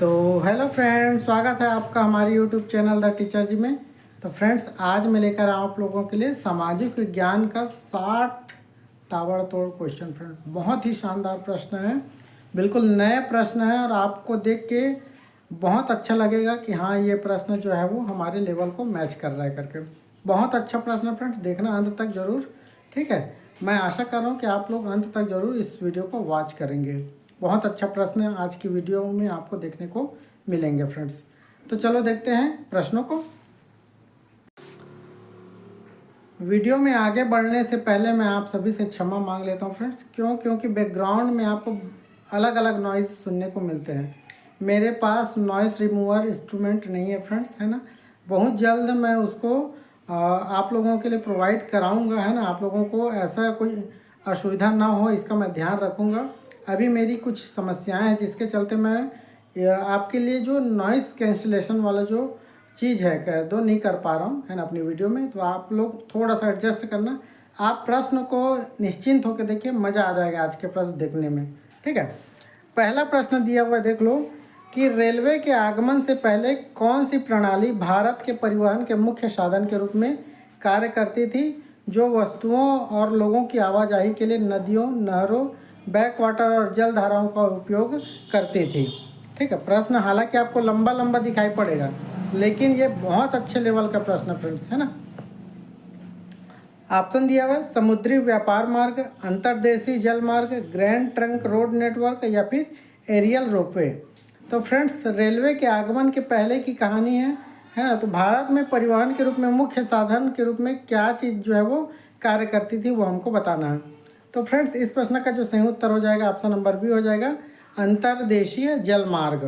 तो hello friends, स्वागत है आपका हमारे यूट्यूब चैनल द टीचर जी में। तो फ्रेंड्स, आज मैं लेकर आप लोगों के लिए सामाजिक विज्ञान का 60 ताबड़तोड़ क्वेश्चन। फ्रेंड, बहुत ही शानदार प्रश्न है, बिल्कुल नए प्रश्न है और आपको देख के बहुत अच्छा लगेगा कि हाँ, ये प्रश्न जो है वो हमारे लेवल को मैच कर रहा है करके। बहुत अच्छा प्रश्न है फ्रेंड्स, देखना अंत तक ज़रूर। ठीक है, मैं आशा कर रहा हूँ कि आप लोग अंत तक ज़रूर इस वीडियो को वॉच करेंगे। बहुत अच्छा प्रश्न है, आज की वीडियो में आपको देखने को मिलेंगे फ्रेंड्स। तो चलो देखते हैं प्रश्नों को। वीडियो में आगे बढ़ने से पहले मैं आप सभी से क्षमा मांग लेता हूँ फ्रेंड्स। क्योंकि बैकग्राउंड में आपको अलग अलग नॉइज़ सुनने को मिलते हैं। मेरे पास नॉइस रिमूवर इंस्ट्रूमेंट नहीं है फ्रेंड्स, है ना। बहुत जल्द मैं उसको आप लोगों के लिए प्रोवाइड कराऊंगा, है ना। आप लोगों को ऐसा कोई असुविधा ना हो, इसका मैं ध्यान रखूँगा। अभी मेरी कुछ समस्याएं हैं जिसके चलते मैं आपके लिए जो नॉइस कैंसिलेशन वाला जो चीज़ है कह दो नहीं कर पा रहा हूँ, है ना, अपनी वीडियो में। तो आप लोग थोड़ा सा एडजस्ट करना। आप प्रश्न को निश्चिंत होकर देखिए, मज़ा आ जाएगा आज के प्रश्न देखने में। ठीक है, पहला प्रश्न दिया हुआ देख लो कि रेलवे के आगमन से पहले कौन सी प्रणाली भारत के परिवहन के मुख्य साधन के रूप में कार्य करती थी, जो वस्तुओं और लोगों की आवाजाही के लिए नदियों, नहरों, बैक वाटर और जल धाराओं का उपयोग करती थी। ठीक है, प्रश्न हालांकि आपको लंबा लंबा दिखाई पड़ेगा, लेकिन ये बहुत अच्छे लेवल का प्रश्न फ्रेंड्स, है ना। ऑप्शन दिया हुआ है समुद्री व्यापार मार्ग, अंतर्देशीय जल मार्ग, ग्रैंड ट्रंक रोड नेटवर्क या फिर एरियल रोपवे। तो फ्रेंड्स, रेलवे के आगमन के पहले की कहानी है ना। तो भारत में परिवहन के रूप में मुख्य साधन के रूप में क्या चीज़ जो है वो कार्य करती थी, वो हमको बताना है। तो फ्रेंड्स, इस प्रश्न का जो सही उत्तर हो जाएगा ऑप्शन नंबर बी हो जाएगा, अंतर्देशीय जल मार्ग।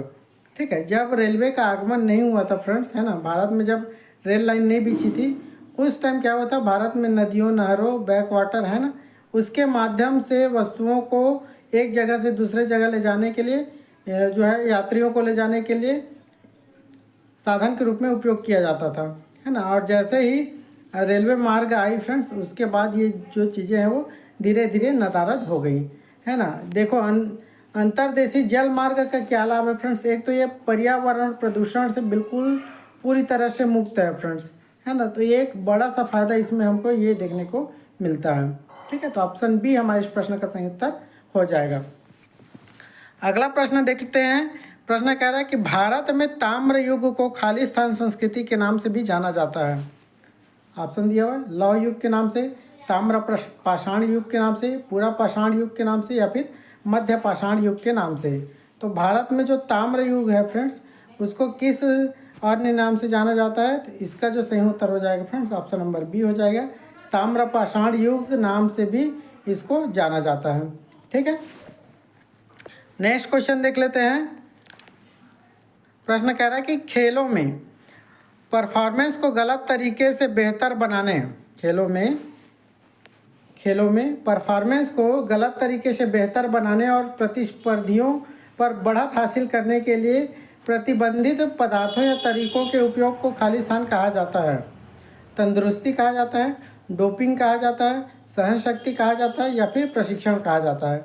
ठीक है, जब रेलवे का आगमन नहीं हुआ था फ्रेंड्स, है ना, भारत में जब रेल लाइन नहीं बिछी थी, उस टाइम क्या हुआ था, भारत में नदियों, नहरों, बैक वाटर, है ना, उसके माध्यम से वस्तुओं को एक जगह से दूसरे जगह ले जाने के लिए जो है, यात्रियों को ले जाने के लिए साधन के रूप में उपयोग किया जाता था, है ना। और जैसे ही रेलवे मार्ग आई फ्रेंड्स, उसके बाद ये जो चीज़ें हैं वो धीरे धीरे नदारद हो गई, है ना। देखो, अंतर्देशीय जल मार्ग का क्या लाभ है फ्रेंड्स। एक तो ये पर्यावरण प्रदूषण से बिल्कुल पूरी तरह से मुक्त है फ्रेंड्स, है ना। तो ये एक बड़ा सा फायदा इसमें हमको ये देखने को मिलता है। ठीक है, तो ऑप्शन बी हमारे इस प्रश्न का सही उत्तर हो जाएगा। अगला प्रश्न देखते हैं। प्रश्न कह रहा है कि भारत में ताम्र युग को खालिस्तान संस्कृति के नाम से भी जाना जाता है। ऑप्शन दिया हुआ है लौह युग के नाम से, ताम्र पाषाण युग के नाम से, पूरा पाषाण युग के नाम से या फिर मध्य पाषाण युग के नाम से। तो भारत में जो ताम्र युग है फ्रेंड्स, उसको किस अन्य नाम से जाना जाता है, तो इसका जो सही उत्तर हो जाएगा फ्रेंड्स ऑप्शन नंबर बी हो जाएगा, ताम्र पाषाण युग नाम से भी इसको जाना जाता है। ठीक है, नेक्स्ट क्वेश्चन देख लेते हैं। प्रश्न कह रहा है कि खेलों में परफॉर्मेंस को गलत तरीके से बेहतर बनाने, खेलों में परफॉर्मेंस को गलत तरीके से बेहतर बनाने और प्रतिस्पर्धियों पर बढ़त हासिल करने के लिए प्रतिबंधित पदार्थों या तरीकों के उपयोग को खालिस्तान कहा जाता है। तंदुरुस्ती कहा जाता है, डोपिंग कहा जाता है, सहन शक्ति कहा जाता है या फिर प्रशिक्षण कहा जाता है।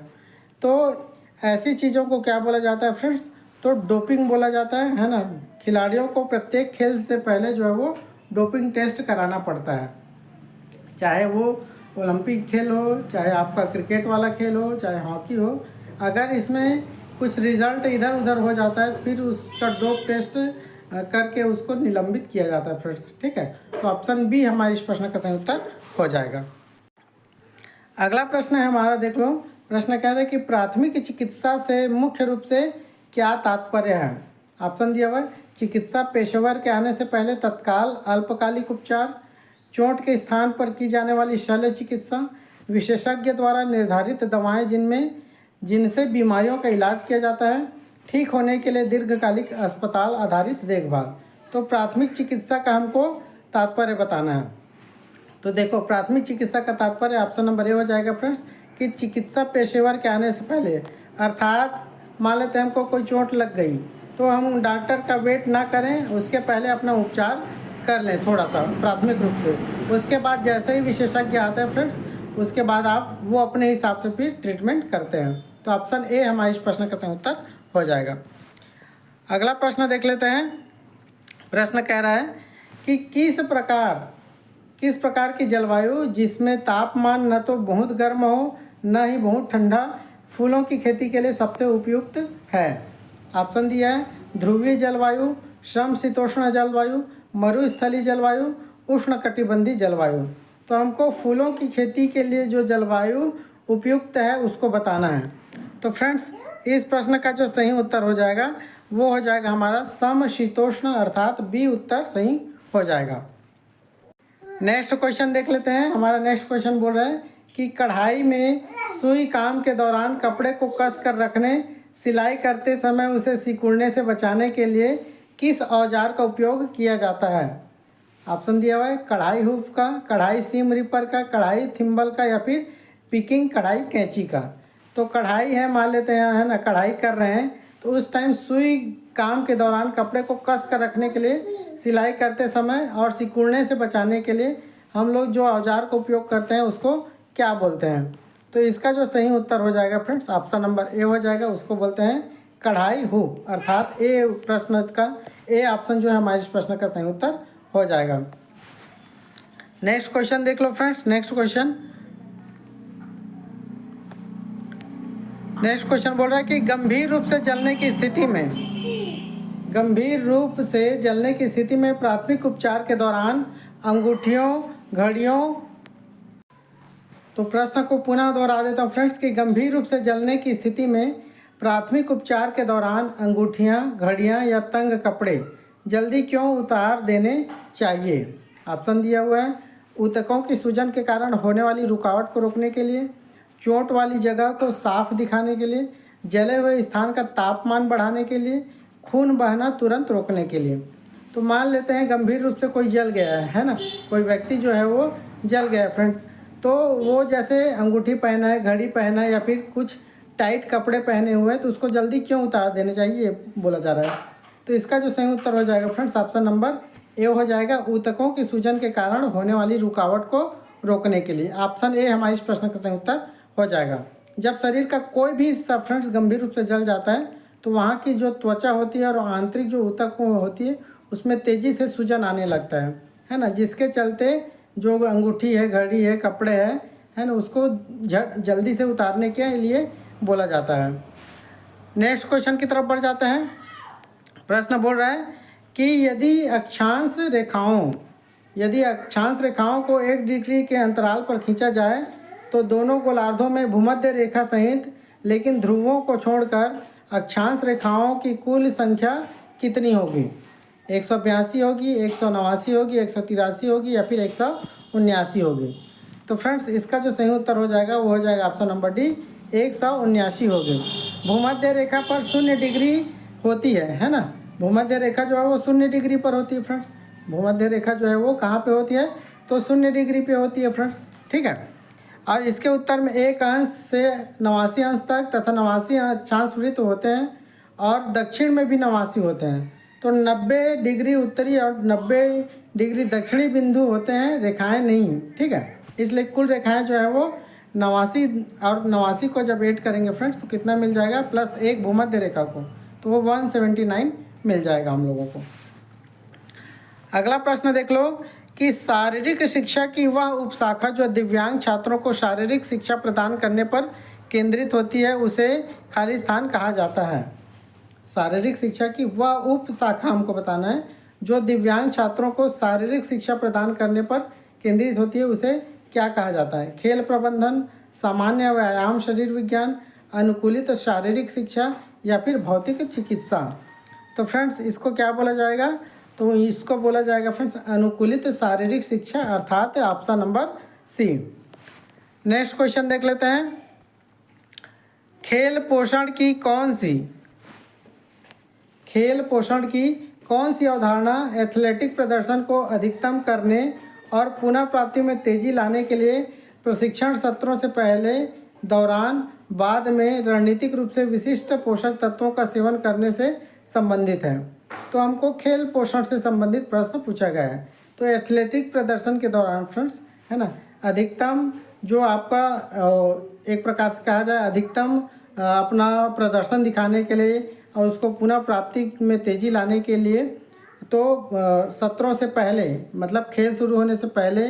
तो ऐसी चीज़ों को क्या बोला जाता है फ्रेंड्स, तो डोपिंग बोला जाता है ना। खिलाड़ियों को प्रत्येक खेल से पहले जो है वो डोपिंग टेस्ट कराना पड़ता है, चाहे वो ओलंपिक खेल हो, चाहे आपका क्रिकेट वाला खेल हो, चाहे हॉकी हो। अगर इसमें कुछ रिजल्ट इधर उधर हो जाता है, फिर उसका डोप टेस्ट करके उसको निलंबित किया जाता है फ्रेंड्स। ठीक है, तो ऑप्शन बी हमारे इस प्रश्न का सही उत्तर हो जाएगा। अगला प्रश्न है हमारा, देख लो। प्रश्न कह रहा है कि प्राथमिक चिकित्सा से मुख्य रूप से क्या तात्पर्य है। ऑप्शन दिया हुआ है चिकित्सा पेशेवर के आने से पहले तत्काल अल्पकालिक उपचार, चोट के स्थान पर की जाने वाली शल्य चिकित्सा, विशेषज्ञ द्वारा निर्धारित दवाएं जिनसे बीमारियों का इलाज किया जाता है, ठीक होने के लिए दीर्घकालिक अस्पताल आधारित देखभाल। तो प्राथमिक चिकित्सा का हमको तात्पर्य बताना है। तो देखो, प्राथमिक चिकित्सा का तात्पर्य ऑप्शन नंबर ए हो जाएगा फ्रेंड्स, कि चिकित्सा पेशेवर के आने से पहले, अर्थात मान लेते हैं हमको कोई चोट लग गई, तो हम डॉक्टर का वेट ना करें, उसके पहले अपना उपचार कर लें थोड़ा सा प्राथमिक रूप से। उसके बाद जैसे ही विशेषज्ञ आते हैं फ्रेंड्स, उसके बाद आप वो अपने हिसाब से फिर ट्रीटमेंट करते हैं। तो ऑप्शन ए हमारे इस प्रश्न का सही उत्तर हो जाएगा। अगला प्रश्न देख लेते हैं। प्रश्न कह रहा है कि किस प्रकार की जलवायु जिसमें तापमान न तो बहुत गर्म हो न ही बहुत ठंडा फूलों की खेती के लिए सबसे उपयुक्त है। ऑप्शन दिया है ध्रुवीय जलवायु, समशीतोष्ण जलवायु, मरुस्थलीय जलवायु, उष्णकटिबंधीय जलवायु। तो हमको फूलों की खेती के लिए जो जलवायु उपयुक्त है उसको बताना है। तो फ्रेंड्स इस प्रश्न का जो सही उत्तर हो जाएगा वो हो जाएगा हमारा समशीतोष्ण अर्थात बी उत्तर सही हो जाएगा। नेक्स्ट क्वेश्चन देख लेते हैं। हमारा नेक्स्ट क्वेश्चन बोल रहा है कि कढ़ाई में सुई काम के दौरान कपड़े को कस कर रखने, सिलाई करते समय उसे सिकुड़ने से बचाने के लिए किस औजार का उपयोग किया जाता है। ऑप्शन दिया हुआ है कढ़ाई हुक का, कढ़ाई सीम रिपर का, कढ़ाई थिम्बल का या फिर पिकिंग कढ़ाई कैंची का। तो कढ़ाई है, मान लेते हैं है ना, कढ़ाई कर रहे हैं तो उस टाइम सुई काम के दौरान कपड़े को कस कर रखने के लिए, सिलाई करते समय और सिकुड़ने से बचाने के लिए हम लोग जो औजार का उपयोग करते हैं उसको क्या बोलते हैं। तो इसका जो सही उत्तर हो जाएगा फ्रेंड्स ऑप्शन नंबर ए हो जाएगा, उसको बोलते हैं कढ़ाई हुक अर्थात ए प्रश्न का ए ऑप्शन जो है हमारे इस प्रश्न का सही उत्तर हो जाएगा। नेक्स्ट क्वेश्चन देख लो फ्रेंड्स। नेक्स्ट क्वेश्चन बोल रहा है कि गंभीर रूप से जलने की स्थिति में प्राथमिक उपचार के दौरान अंगूठियों, घड़ियों। तो प्रश्न को पुनः दोहरा देता हूँ फ्रेंड्स कि गंभीर रूप से जलने की स्थिति में प्राथमिक उपचार के दौरान अंगूठियाँ, घड़ियाँ या तंग कपड़े जल्दी क्यों उतार देने चाहिए। ऑप्शन दिया हुआ है ऊतकों की सूजन के कारण होने वाली रुकावट को रोकने के लिए, चोट वाली जगह को साफ दिखाने के लिए, जले हुए स्थान का तापमान बढ़ाने के लिए, खून बहना तुरंत रोकने के लिए। तो मान लेते हैं गंभीर रूप से कोई जल गया है ना, कोई व्यक्ति जो है वो जल गया है फ्रेंड्स, तो वो जैसे अंगूठी पहना है, घड़ी पहना है या फिर कुछ टाइट कपड़े पहने हुए हैं तो उसको जल्दी क्यों उतार देने चाहिए ये बोला जा रहा है। तो इसका जो सही उत्तर हो जाएगा फ्रेंड्स ऑप्शन नंबर ए हो जाएगा, ऊतकों की सूजन के कारण होने वाली रुकावट को रोकने के लिए। ऑप्शन ए हमारे इस प्रश्न का सही उत्तर हो जाएगा। जब शरीर का कोई भी हिस्सा फ्रेंड्स गंभीर रूप से जल जाता है तो वहाँ की जो त्वचा होती है और आंतरिक जो ऊतक होती है उसमें तेज़ी से सूजन आने लगता है ना, जिसके चलते जो अंगूठी है, घड़ी है, कपड़े है ना, उसको जल्दी से उतारने के लिए बोला जाता है। नेक्स्ट क्वेश्चन की तरफ बढ़ जाते हैं। प्रश्न बोल रहा है कि यदि अक्षांश रेखाओं को 1 डिग्री के अंतराल पर खींचा जाए तो दोनों गोलार्धों में भूमध्य रेखा सहित लेकिन ध्रुवों को छोड़कर अक्षांश रेखाओं की कुल संख्या कितनी होगी। 182 होगी, 189 होगी, 183 होगी या फिर 179 होगी। तो फ्रेंड्स इसका जो सही उत्तर हो जाएगा वो हो जाएगा ऑप्शन नंबर डी 179 होगी। भूमध्य रेखा पर 0 डिग्री होती है ना, भूमध्य रेखा जो है वो 0 डिग्री पर होती है फ्रेंड्स। भूमध्य रेखा जो है वो कहाँ पे होती है तो 0 डिग्री पे होती है फ्रेंड्स, ठीक है। और इसके उत्तर में 1 अंश से 89 अंश तक तथा 89 अक्षांश वृत्त होते हैं और दक्षिण में भी 89 होते हैं। तो 90 डिग्री उत्तरी और 90 डिग्री दक्षिणी बिंदु होते हैं, रेखाएं नहीं, ठीक है। इसलिए कुल रेखाएं जो है वो 89 और 89 को जब ऐड करेंगे फ्रेंड्स तो कितना मिल जाएगा प्लस 1 भूमध्य रेखा को, तो वो 179 मिल जाएगा हम लोगों को। अगला प्रश्न देख लो कि शारीरिक शिक्षा की वह उपशाखा जो दिव्यांग छात्रों को शारीरिक शिक्षा प्रदान करने पर केंद्रित होती है उसे खाली स्थान कहा जाता है। शारीरिक शिक्षा की वह उपशाखा हमको बताना है जो दिव्यांग छात्रों को शारीरिक शिक्षा प्रदान करने पर केंद्रित होती है उसे क्या कहा जाता है। खेल प्रबंधन, सामान्य व्यायाम शरीर विज्ञान, अनुकूलित शारीरिक शिक्षा या फिर भौतिक चिकित्सा। तो फ्रेंड्स इसको क्या बोला जाएगा, तो इसको बोला जाएगा फ्रेंड्स अनुकूलित शारीरिक शिक्षा अर्थात option number C. Next question देख लेते हैं। खेल पोषण की कौन सी अवधारणा एथलेटिक प्रदर्शन को अधिकतम करने और पुनः प्राप्ति में तेजी लाने के लिए प्रशिक्षण सत्रों से पहले, दौरान, बाद में रणनीतिक रूप से विशिष्ट पोषक तत्वों का सेवन करने से संबंधित है। तो हमको खेल पोषण से संबंधित प्रश्न पूछा गया है। तो एथलेटिक प्रदर्शन के दौरान फ्रेंड्स है ना, अधिकतम जो आपका एक प्रकार से कहा जाए अधिकतम अपना प्रदर्शन दिखाने के लिए और उसको पुनः प्राप्ति में तेज़ी लाने के लिए तो सत्रों से पहले, मतलब खेल शुरू होने से पहले,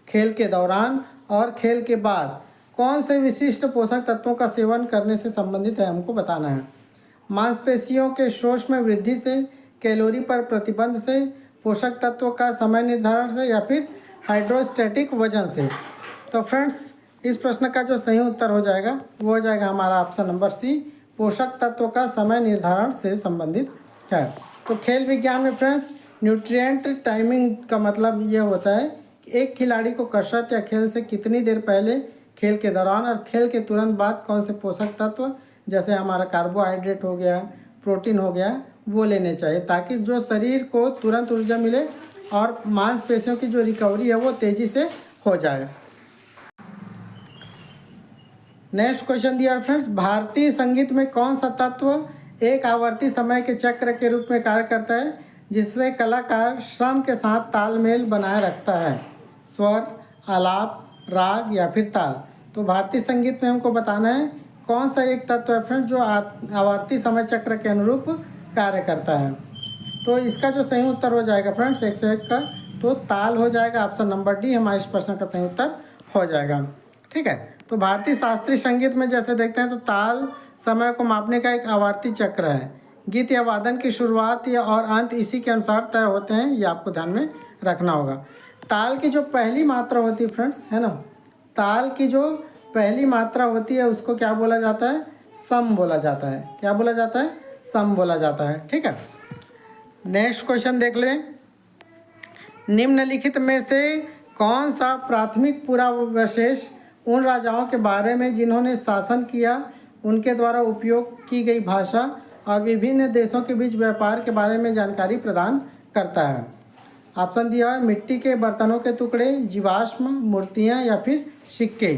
खेल के दौरान और खेल के बाद कौन से विशिष्ट पोषक तत्वों का सेवन करने से संबंधित है, हमको बताना है। मांसपेशियों के शोष में वृद्धि से, कैलोरी पर प्रतिबंध से, पोषक तत्वों का समय निर्धारण से, या फिर हाइड्रोस्टैटिक वजन से। तो फ्रेंड्स, इस प्रश्न का जो सही उत्तर हो जाएगा वो हो जाएगा हमारा ऑप्शन नंबर सी, पोषक तत्वों का समय निर्धारण से संबंधित है। तो खेल विज्ञान में फ्रेंड्स, न्यूट्रिएंट टाइमिंग का मतलब ये होता है कि एक खिलाड़ी को कसरत या खेल से कितनी देर पहले, खेल के दौरान और खेल के तुरंत बाद कौन से पोषक तत्व, जैसे हमारा कार्बोहाइड्रेट हो गया, प्रोटीन हो गया, वो लेने चाहिए, ताकि जो शरीर को तुरंत ऊर्जा मिले और मांसपेशियों की जो रिकवरी है वो तेज़ी से हो जाए। नेक्स्ट क्वेश्चन दिया है फ्रेंड्स, भारतीय संगीत में कौन सा तत्व एक आवर्ती समय के चक्र के रूप में कार्य करता है, जिससे कलाकार श्रम के साथ तालमेल बनाए रखता है? स्वर, आलाप, राग या फिर ताल। तो भारतीय संगीत में हमको बताना है कौन सा एक तत्व है फ्रेंड्स जो आवर्ती समय चक्र के अनुरूप कार्य करता है। तो इसका जो सही उत्तर हो जाएगा फ्रेंड्स 101 का, तो ताल हो जाएगा। ऑप्शन नंबर डी हमारे इस प्रश्न का सही उत्तर हो जाएगा। ठीक है, तो भारतीय शास्त्रीय संगीत में जैसे देखते हैं तो ताल समय को मापने का एक आवर्ती चक्र है। गीत या वादन की शुरुआत या और अंत इसी के अनुसार तय होते हैं, ये आपको ध्यान में रखना होगा। ताल की जो पहली मात्रा होती है फ्रेंड्स, है ना, ताल की जो पहली मात्रा होती है उसको क्या बोला जाता है? सम बोला जाता है। क्या बोला जाता है? सम बोला जाता है। ठीक है, नेक्स्ट क्वेश्चन देख लें। निम्नलिखित में से कौन सा प्राथमिक पुरावशेष उन राजाओं के बारे में जिन्होंने शासन किया, उनके द्वारा उपयोग की गई भाषा और विभिन्न देशों के बीच व्यापार के बारे में जानकारी प्रदान करता है? ऑप्शन दिया है मिट्टी के बर्तनों के टुकड़े, जीवाश्म, मूर्तियाँ या फिर सिक्के।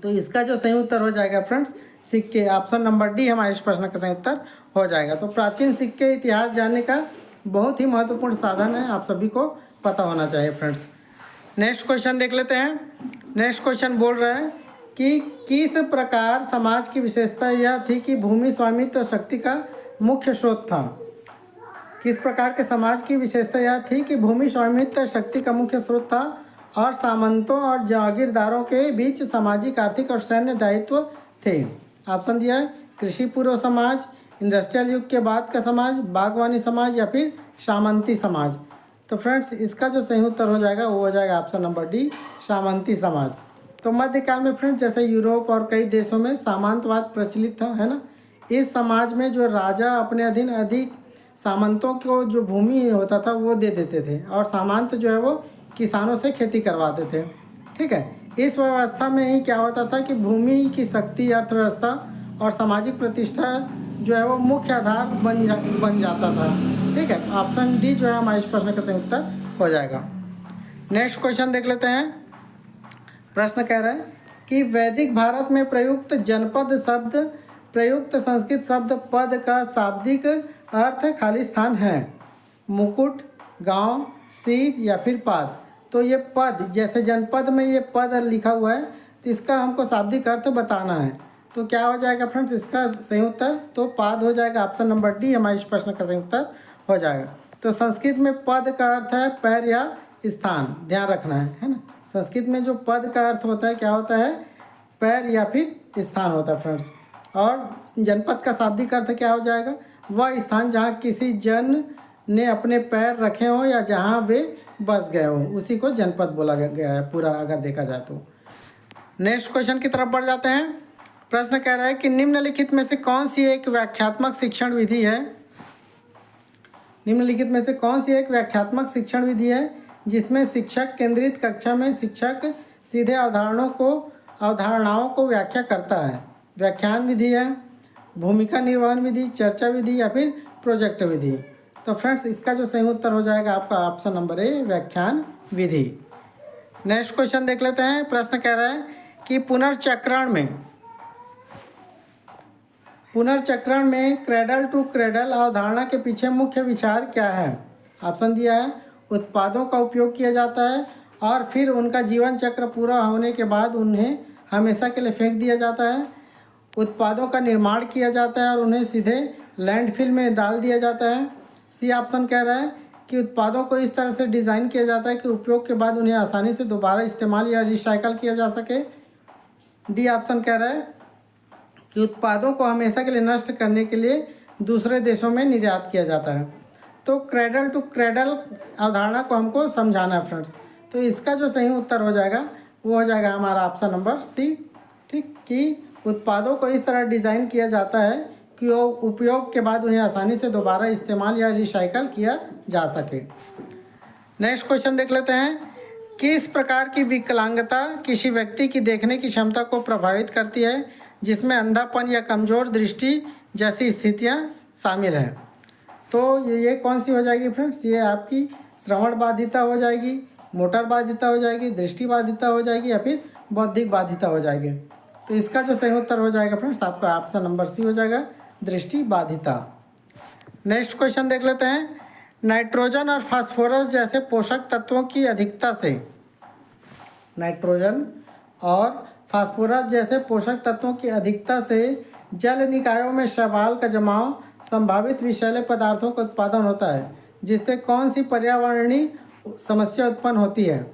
तो इसका जो सही उत्तर हो जाएगा फ्रेंड्स सिक्के। ऑप्शन नंबर डी हमारे इस प्रश्न का सही उत्तर हो जाएगा। तो प्राचीन सिक्के इतिहास जानने का बहुत ही महत्वपूर्ण साधन है, आप सभी को पता होना चाहिए फ्रेंड्स। नेक्स्ट क्वेश्चन देख लेते हैं। नेक्स्ट क्वेश्चन बोल रहा है कि किस प्रकार समाज की विशेषता यह थी कि भूमि स्वामित्व शक्ति का मुख्य स्रोत था? किस प्रकार के समाज की विशेषता यह थी कि भूमि स्वामित्व शक्ति का मुख्य स्रोत था और सामंतों और जागीरदारों के बीच सामाजिक, आर्थिक और सैन्य दायित्व थे? ऑप्शन दिया है कृषि पूर्व समाज, इंडस्ट्रियल युग के बाद का समाज, बागवानी समाज या फिर सामंती समाज। तो फ्रेंड्स, इसका जो सही उत्तर हो जाएगा वो हो जाएगा ऑप्शन नंबर डी, सामंती समाज। तो मध्यकाल में फ्रेंड्स जैसे यूरोप और कई देशों में सामंतवाद प्रचलित था, है ना। इस समाज में जो राजा अपने अधीन अधिक सामंतों को जो भूमि होता था वो दे देते थे और सामंत जो है वो किसानों से खेती करवाते थे। ठीक है, इस व्यवस्था में ही क्या होता था कि भूमि की शक्ति, अर्थव्यवस्था और सामाजिक प्रतिष्ठा जो है वो मुख्य आधार बन जाता था। ठीक है, तो ऑप्शन डी जो है हमारे इस प्रश्न का सही उत्तर हो जाएगा। नेक्स्ट क्वेश्चन देख लेते हैं। प्रश्न कह रहा है कि वैदिक भारत में प्रयुक्त जनपद शब्द प्रयुक्त संस्कृत शब्द पद का शाब्दिक अर्थ खाली स्थान है? मुकुट, गांव, सिर या फिर पाद। तो ये पद, जैसे जनपद में ये पद लिखा हुआ है तो इसका हमको शाब्दिक अर्थ बताना है। तो क्या हो जाएगा फ्रेंड्स इसका सही उत्तर? तो पाद हो जाएगा। ऑप्शन नंबर डी हमारे इस प्रश्न का सही उत्तर हो जाएगा। तो संस्कृत में पद का अर्थ है पैर या स्थान, ध्यान रखना है ना। संस्कृत में जो पद का अर्थ होता है क्या होता है? पैर या फिर स्थान होता है फ्रेंड्स। और जनपद का शाब्दिक अर्थ क्या हो जाएगा? वह स्थान जहाँ किसी जन ने अपने पैर रखे हों या जहाँ वे बस गए हों, उसी को जनपद बोला गया है पूरा, अगर देखा जाए तो। नेक्स्ट क्वेश्चन की तरफ बढ़ जाते हैं। प्रश्न कह रहा है कि निम्नलिखित में से कौन सी एक व्याख्यात्मक शिक्षण विधि है? निम्नलिखित में से कौन सी एक व्याख्यात्मक शिक्षण विधि है जिसमें शिक्षक केंद्रित कक्षा में शिक्षक सीधे अवधारणाओं को व्याख्या करता है? व्याख्यान विधि है, भूमिका निर्वहन विधि, चर्चा विधि या फिर प्रोजेक्ट विधि। तो फ्रेंड्स इसका जो सही उत्तर हो जाएगा आपका ऑप्शन नंबर ए, व्याख्यान विधि। नेक्स्ट क्वेश्चन देख लेते हैं। प्रश्न कह रहा है कि पुनर्चक्रण में क्रेडल टू क्रेडल अवधारणा के पीछे मुख्य विचार क्या है? ऑप्शन दिया है उत्पादों का उपयोग किया जाता है और फिर उनका जीवन चक्र पूरा होने के बाद उन्हें हमेशा के लिए फेंक दिया जाता है। उत्पादों का निर्माण किया जाता है और उन्हें सीधे लैंडफिल में डाल दिया जाता है। सी ऑप्शन कह रहा है कि उत्पादों को इस तरह से डिज़ाइन किया जाता है कि उपयोग के बाद उन्हें आसानी से दोबारा इस्तेमाल या रिसाइकल किया जा सके। डी ऑप्शन कह रहा है कि उत्पादों को हमेशा के लिए नष्ट करने के लिए दूसरे देशों में निर्यात किया जाता है। तो क्रेडल टू क्रेडल अवधारणा को हमको समझाना है फ्रेंड्स। तो इसका जो सही उत्तर हो जाएगा वो हो जाएगा हमारा ऑप्शन नंबर सी। ठीक, कि उत्पादों को इस तरह डिज़ाइन किया जाता है कि वो उपयोग के बाद उन्हें आसानी से दोबारा इस्तेमाल या रिसाइकल किया जा सके। नेक्स्ट क्वेश्चन देख लेते हैं। किस प्रकार की विकलांगता किसी व्यक्ति की देखने की क्षमता को प्रभावित करती है, जिसमें अंधापन या कमज़ोर दृष्टि जैसी स्थितियां शामिल हैं? तो ये कौन सी हो जाएगी फ्रेंड्स? ये आपकी श्रवण बाधिता हो जाएगी, मोटर बाधिता हो जाएगी, दृष्टि बाधिता हो जाएगी या फिर बौद्धिक बाधिता हो जाएगी। तो इसका जो सही उत्तर हो जाएगा फ्रेंड्स आपका ऑप्शन नंबर सी हो जाएगा, दृष्टि बाधिता। नेक्स्ट क्वेश्चन देख लेते हैं। नाइट्रोजन और फास्फोरस जैसे पोषक तत्वों की अधिकता से, नाइट्रोजन और फास्फोरस जैसे पोषक तत्वों की अधिकता से जल निकायों में शैवाल का जमाव, संभावित विषैले पदार्थों का उत्पादन होता है, जिससे कौन सी पर्यावरणीय समस्या उत्पन्न होती है?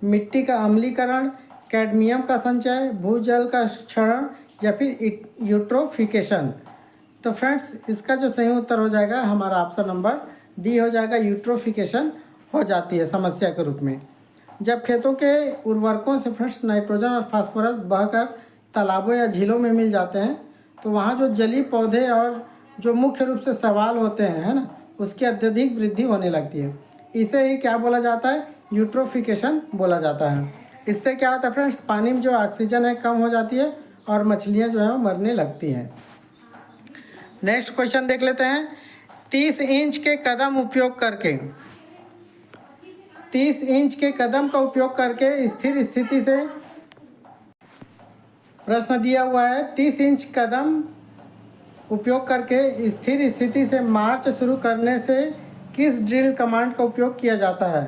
मिट्टी का अम्लीकरण, कैडमियम का संचय, भूजल का क्षरण या फिर यूट्रोफिकेशन। तो फ्रेंड्स इसका जो सही उत्तर हो जाएगा हमारा ऑप्शन नंबर डी हो जाएगा, यूट्रोफिकेशन हो जाती है समस्या के रूप में। जब खेतों के उर्वरकों से फ्रेंड्स नाइट्रोजन और फास्फोरस बहकर तालाबों या झीलों में मिल जाते हैं, तो वहाँ जो जलीय पौधे और जो मुख्य रूप से शैवाल होते हैं, है ना, उसकी अत्यधिक वृद्धि होने लगती है। इसे ही क्या बोला जाता है? यूट्रोफिकेशन बोला जाता है। इससे क्या होता है फ्रेंड्स, पानी में जो ऑक्सीजन है कम हो जाती है और मछलियाँ जो है मरने लगती हैं। नेक्स्ट क्वेश्चन देख लेते हैं। 30 इंच के कदम उपयोग करके, 30 इंच के कदम का उपयोग करके स्थिर स्थिति से, प्रश्न दिया हुआ है 30 इंच कदम उपयोग करके स्थिर स्थिति से मार्च शुरू करने से किस ड्रिल कमांड का उपयोग किया जाता है?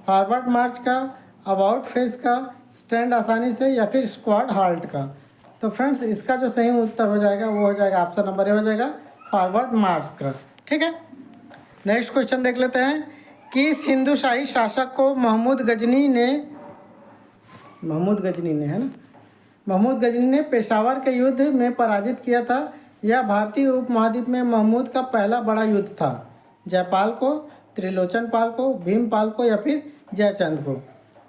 फॉरवर्ड मार्च का, अबाउट फेस का, स्टैंड आसानी से या फिर स्क्वाड हाल्ट का? तो फ्रेंड्स इसका जो सही उत्तर हो जाएगा वो हो जाएगा ऑप्शन नंबर ए हो जाएगा, फॉरवर्ड मार्च का। ठीक है, नेक्स्ट क्वेश्चन देख लेते हैं। किस हिंदू शाही शासक को महमूद गजनी ने, है ना, महमूद गजनी ने पेशावर के युद्ध में पराजित किया था? यह भारतीय उपमहाद्वीप में महमूद का पहला बड़ा युद्ध था। जयपाल को, त्रिलोचन पाल को, भीमपाल को या फिर जयचंद को?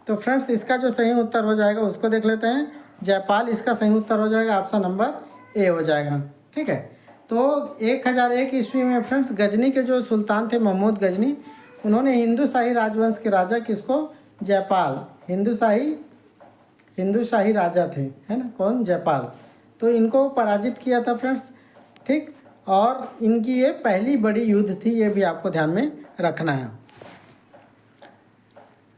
तो फ्रेंड्स इसका जो सही उत्तर हो जाएगा उसको देख लेते हैं। जयपाल इसका सही उत्तर हो जाएगा, ऑप्शन नंबर ए हो जाएगा। ठीक है, तो 1001 ईस्वी में फ्रेंड्स गजनी के जो सुल्तान थे महमूद गजनी, उन्होंने हिंदू शाही राजवंश के राजा किसको? जयपाल, हिंदू शाही राजा थे, है ना, कौन? जयपाल। तो इनको पराजित किया था फ्रेंड्स। ठीक, और इनकी ये पहली बड़ी युद्ध थी, ये भी आपको ध्यान में रखना है।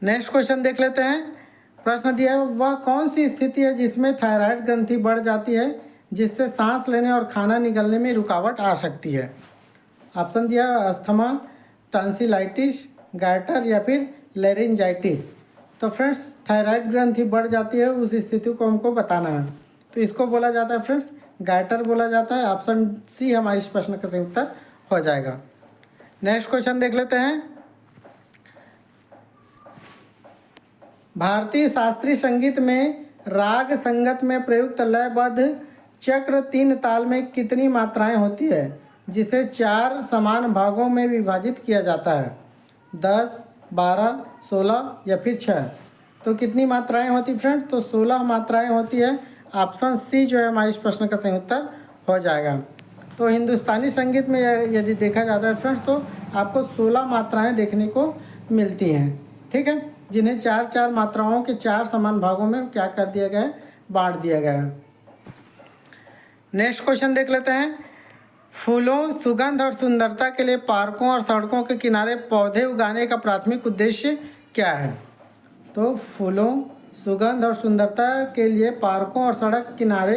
नेक्स्ट क्वेश्चन देख लेते हैं। प्रश्न दिया है, वह कौन सी स्थिति है जिसमें थायराइड ग्रंथि बढ़ जाती है, जिससे सांस लेने और खाना निगलने में रुकावट आ सकती है? ऑप्शन दिया अस्थमा, टॉन्सिलाइटिस, गाइटर या फिर लेरिंजाइटिस। तो फ्रेंड्स थायराइड ग्रंथि बढ़ जाती है, उस स्थिति को हमको बताना है। तो इसको बोला जाता है फ्रेंड्स गाइटर बोला जाता है। ऑप्शन सी हमारे इस प्रश्न का सही उत्तर हो जाएगा। नेक्स्ट क्वेश्चन देख लेते हैं। भारतीय शास्त्रीय संगीत में राग संगत में प्रयुक्त लयबद्ध चक्र 3 ताल में कितनी मात्राएं होती है, जिसे 4 समान भागों में विभाजित किया जाता है? 10, 12, 16 या फिर 6? तो कितनी मात्राएं होती फ्रेंड्स? तो 16 मात्राएं होती है। ऑप्शन सी जो है हमारे इस प्रश्न का सही उत्तर हो जाएगा। तो हिंदुस्तानी संगीत में यदि देखा जाता है फ्रेंड्स तो आपको 16 मात्राएं देखने को मिलती हैं। ठीक है, जिन्हें 4-4 मात्राओं के 4 समान भागों में क्या कर दिया गया है? बांट दिया गया है। नेक्स्ट क्वेश्चन देख लेते हैं। फूलों, सुगंध और सुंदरता के लिए पार्कों और सड़कों के किनारे पौधे उगाने का प्राथमिक उद्देश्य क्या है? तो फूलों, सुगंध और सुंदरता के लिए पार्कों और सड़क किनारे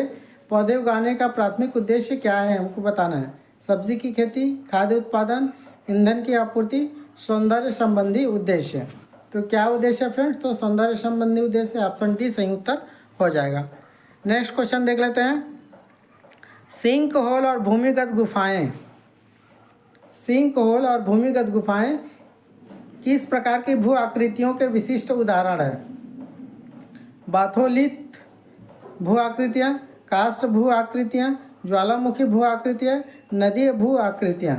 पौधे उगाने का प्राथमिक उद्देश्य क्या है हमको बताना है। सब्जी की खेती, खाद्य उत्पादन, ईंधन की आपूर्ति, सौंदर्य संबंधी उद्देश्य। तो क्या उद्देश्य है फ्रेंड्स? तो सौंदर्य संबंधी उद्देश्य, ऑप्शन डी सही उत्तर हो जाएगा। नेक्स्ट क्वेश्चन देख लेते हैं। सिंक होल और भूमिगत गुफाएं, सिंक होल और भूमिगत गुफाएं किस प्रकार की भू आकृतियों के विशिष्ट उदाहरण है? बाथोलिथ भू आकृतियाँ, कास्ट भू आकृतियाँ, ज्वालामुखी भू आकृतियाँ, नदी भू आकृतियाँ।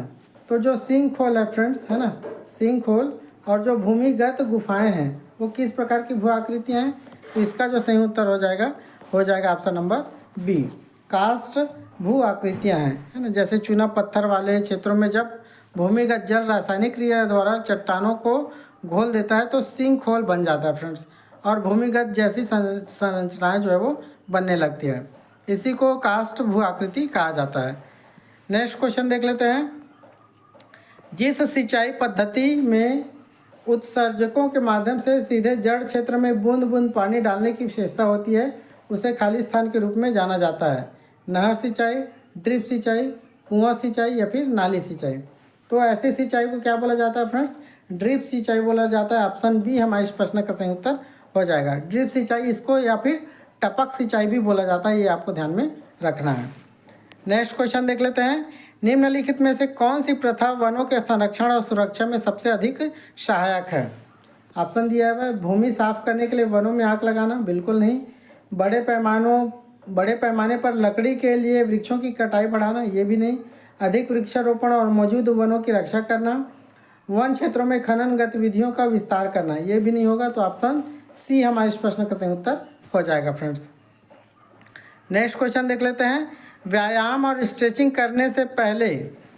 तो जो सिंक होल है फ्रेंड्स, है ना, सिंक होल और जो भूमिगत गुफाएं हैं वो किस प्रकार की भू आकृतियाँ हैं? तो इसका जो सही उत्तर हो जाएगा ऑप्शन नंबर बी, कास्ट भू आकृतियाँ हैं, है ना। जैसे चूना पत्थर वाले क्षेत्रों में जब भूमिगत जल रासायनिक क्रिया द्वारा चट्टानों को घोल देता है तो सिंक होल बन जाता है फ्रेंड्स, और भूमिगत जैसी संरचनाएं जो है वो बनने लगती है। इसी को कास्ट भू आकृति कहा जाता है। नेक्स्ट क्वेश्चन देख लेते हैं। जिस सिंचाई पद्धति में उत्सर्जकों के माध्यम से सीधे जड़ क्षेत्र में बूंद बूंद पानी डालने की विशेषता होती है उसे खाली स्थान के रूप में जाना जाता है। नहर सिंचाई, ड्रिप सिंचाई, कुआं सिंचाई या फिर नाली सिंचाई। तो ऐसी सिंचाई को क्या बोला जाता है फ्रेंड्स? ड्रिप सिंचाई बोला जाता है। ऑप्शन बी हमारे इस प्रश्न का सही उत्तर हो जाएगा। ड्रिप सिंचाई इसको या फिर टपक सिंचाई भी बोला जाता है, ये आपको ध्यान में रखना है। नेक्स्ट क्वेश्चन देख लेते हैं। निम्नलिखित में से कौन सी प्रथा वनों के संरक्षण और सुरक्षा में सबसे अधिक सहायक है? ऑप्शन दिया है भूमि साफ करने के लिए वनों में आग लगाना, बिल्कुल नहीं। बड़े पैमाने पर लकड़ी के लिए वृक्षों की कटाई बढ़ाना, ये भी नहीं। अधिक वृक्षारोपण और मौजूद वनों की रक्षा करना। वन क्षेत्रों में खनन गतिविधियों का विस्तार करना, ये भी नहीं होगा। तो ऑप्शन सी हमारे इस प्रश्न का सही उत्तर हो जाएगा फ्रेंड्स। नेक्स्ट क्वेश्चन देख लेते हैं। व्यायाम और स्ट्रेचिंग करने से पहले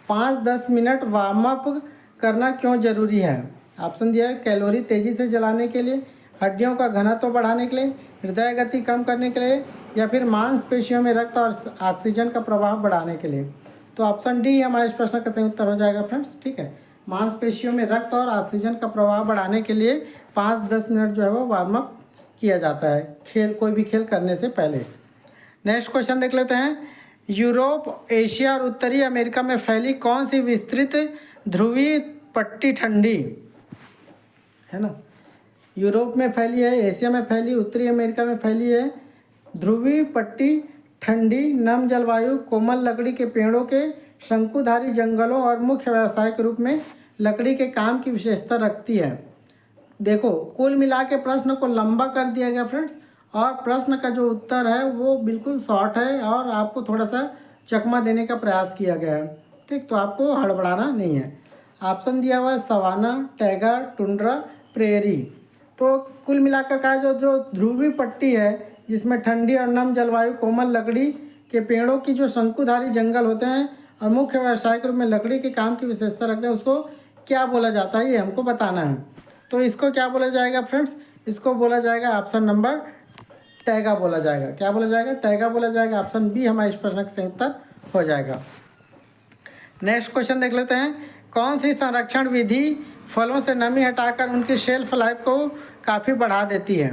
5-10 मिनट वार्म अप करना क्यों जरूरी है? ऑप्शन दिया है कैलोरी तेज़ी से जलाने के लिए, हड्डियों का घनत्व बढ़ाने के लिए, हृदय गति कम करने के लिए, या फिर मांसपेशियों में रक्त और ऑक्सीजन का प्रवाह बढ़ाने के लिए। तो ऑप्शन डी हमारे इस प्रश्न का सही उत्तर हो जाएगा फ्रेंड्स। ठीक है, मांसपेशियों में रक्त और ऑक्सीजन का प्रवाह बढ़ाने के लिए 5-10 मिनट जो है वो वार्म अप किया जाता है कोई भी खेल करने से पहले। नेक्स्ट क्वेश्चन देख लेते हैं। यूरोप, एशिया और उत्तरी अमेरिका में फैली कौन सी विस्तृत ध्रुवीय पट्टी ठंडी, है ना, यूरोप में फैली है, एशिया में फैली, उत्तरी अमेरिका में फैली है ध्रुवीय पट्टी ठंडी नम जलवायु कोमल लकड़ी के पेड़ों के शंकुधारी जंगलों और मुख्य व्यवसाय के रूप में लकड़ी के काम की विशेषता रखती है। देखो कुल मिला के प्रश्न को लंबा कर दिया गया फ्रेंड्स, और प्रश्न का जो उत्तर है वो बिल्कुल शॉर्ट है और आपको थोड़ा सा चकमा देने का प्रयास किया गया है। ठीक, तो आपको हड़बड़ाना नहीं है। ऑप्शन दिया हुआ है सवाना, टैगा, टुंड्रा, प्रेरी। तो कुल मिलाकर का जो ध्रुवीय पट्टी है जिसमें ठंडी और नम जलवायु कोमल लकड़ी के पेड़ों की जो शंकुधारी जंगल होते हैं और मुख्य व्यवसाय के रूप में लकड़ी के काम की विशेषता रखते हैं, उसको क्या बोला जाता है ये हमको बताना है। तो इसको क्या बोला जाएगा फ्रेंड्स? इसको बोला जाएगा ऑप्शन नंबर टैगा बोला जाएगा। क्या बोला जाएगा? टैगा बोला जाएगा। ऑप्शन बी हमारे इस प्रश्न का सही उत्तर हो जाएगा। नेक्स्ट क्वेश्चन देख लेते हैं। कौन सी संरक्षण विधि फलों से नमी हटाकर उनकी शेल्फ लाइफ को काफ़ी बढ़ा देती है?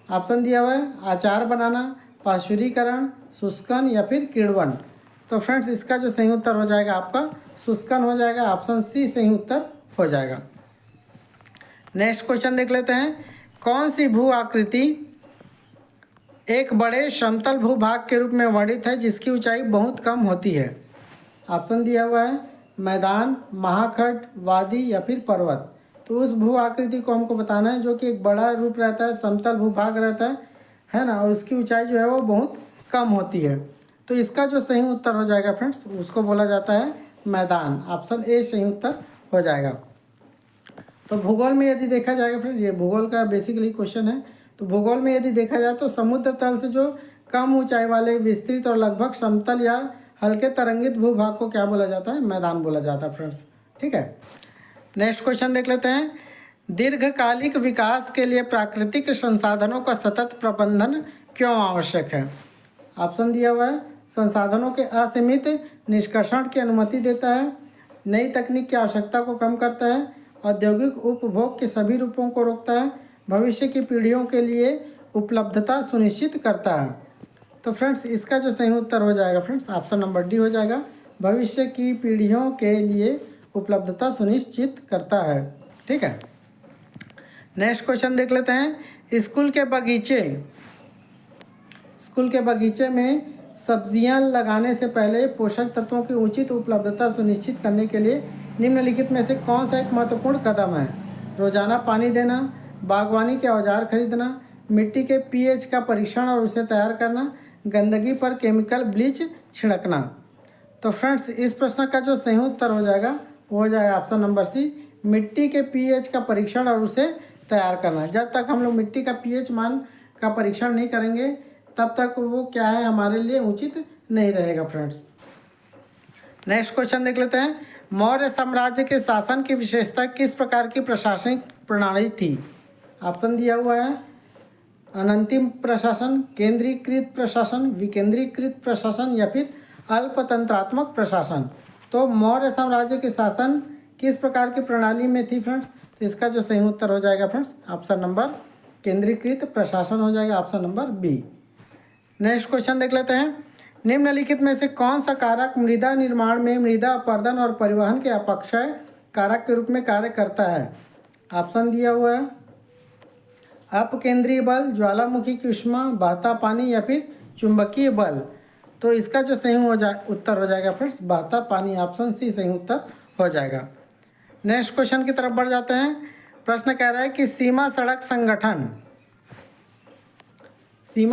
ऑप्शन दिया हुआ है अचार बनाना, पाश्चुरीकरण, शुष्कन या फिर किण्वन। तो फ्रेंड्स इसका जो सही उत्तर हो जाएगा आपका शुष्कन हो जाएगा। ऑप्शन सी सही उत्तर हो जाएगा। नेक्स्ट क्वेश्चन देख लेते हैं। कौन सी भू आकृति एक बड़े समतल भूभाग के रूप में वर्णित है जिसकी ऊंचाई बहुत कम होती है? ऑप्शन दिया हुआ है मैदान, महाखंड, वादी या फिर पर्वत। तो उस भू आकृति को हमको बताना है जो कि एक बड़ा रूप रहता है, समतल भूभाग रहता है ना, और उसकी ऊंचाई जो है वो बहुत कम होती है। तो इसका जो सही उत्तर हो जाएगा फ्रेंड्स उसको बोला जाता है मैदान। ऑप्शन ए सही उत्तर हो जाएगा। तो भूगोल में यदि देखा जाएगा फ्रेंड्स, ये भूगोल का बेसिकली क्वेश्चन है। तो भूगोल में यदि देखा जाए तो समुद्र तल से जो कम ऊंचाई वाले विस्तृत और लगभग समतल या हल्के तरंगित भूभाग को क्या बोला जाता है? मैदान बोला जाता है फ्रेंड्स। ठीक है, नेक्स्ट क्वेश्चन देख लेते हैं। दीर्घकालिक विकास के लिए प्राकृतिक संसाधनों का सतत प्रबंधन क्यों आवश्यक है? ऑप्शन दिया हुआ है संसाधनों के असीमित निष्कर्षण की अनुमति देता है, नई तकनीक की आवश्यकता को कम करता है, औद्योगिक उपभोग के सभी रूपों को रोकता है, भविष्य की पीढ़ियों के लिए उपलब्धता सुनिश्चित करता है। तो फ्रेंड्स इसका जो सही उत्तर हो जाएगा फ्रेंड्स ऑप्शन नंबर डी हो जाएगा। भविष्य की पीढ़ियों के लिए उपलब्धता सुनिश्चित करता है। ठीक है, नेक्स्ट क्वेश्चन देख लेते हैं। स्कूल के बगीचे में सब्जियां लगाने से पहले पोषक तत्वों की उचित उपलब्धता सुनिश्चित करने के लिए निम्नलिखित में से कौन सा एक महत्वपूर्ण कदम है? रोजाना पानी देना, बागवानी के औजार खरीदना, मिट्टी के पीएच का परीक्षण और उसे तैयार करना, गंदगी पर केमिकल ब्लीच छिड़कना। तो फ्रेंड्स, इस प्रश्न का जो सही उत्तर हो जाएगा वो हो जाएगा ऑप्शन नंबर सी, मिट्टी के पीएच का परीक्षण और उसे तैयार करना। जब तक हम लोग मिट्टी का पीएच मान का परीक्षण नहीं करेंगे तब तक वो क्या है हमारे लिए उचित नहीं रहेगा फ्रेंड्स। नेक्स्ट क्वेश्चन देख लेते हैं। मौर्य साम्राज्य के शासन की विशेषता किस प्रकार की प्रशासनिक प्रणाली थी? ऑप्शन दिया हुआ है अनंतिम प्रशासन, केंद्रीकृत प्रशासन, विकेंद्रीकृत प्रशासन या फिर अल्पतंत्रात्मक प्रशासन। तो मौर्य साम्राज्य के शासन किस प्रकार की प्रणाली में थी फ्रेंड्स? तो इसका जो सही उत्तर हो जाएगा फ्रेंड्स ऑप्शन नंबर केंद्रीकृत प्रशासन हो जाएगा, option number B. Next question देख लेते हैं। निम्नलिखित में से कौन सा कारक मृदा निर्माण में मृदा अपरदन और परिवहन के अपक्षय कारक के रूप में कार्य करता है? ऑप्शन दिया हुआ है अपकेंद्रीय बल, ज्वालामुखी की ऊष्मा, बहता पानी या फिर चुंबकीय बल। तो इसका जो सही उत्तर हो जाएगा फ्रेंड्स बहता पानी, ऑप्शन सी सही उत्तर हो जाएगा। नेक्स्ट क्वेश्चन की तरफ बढ़ जाते हैं। प्रश्न कह रहा है कि सीमा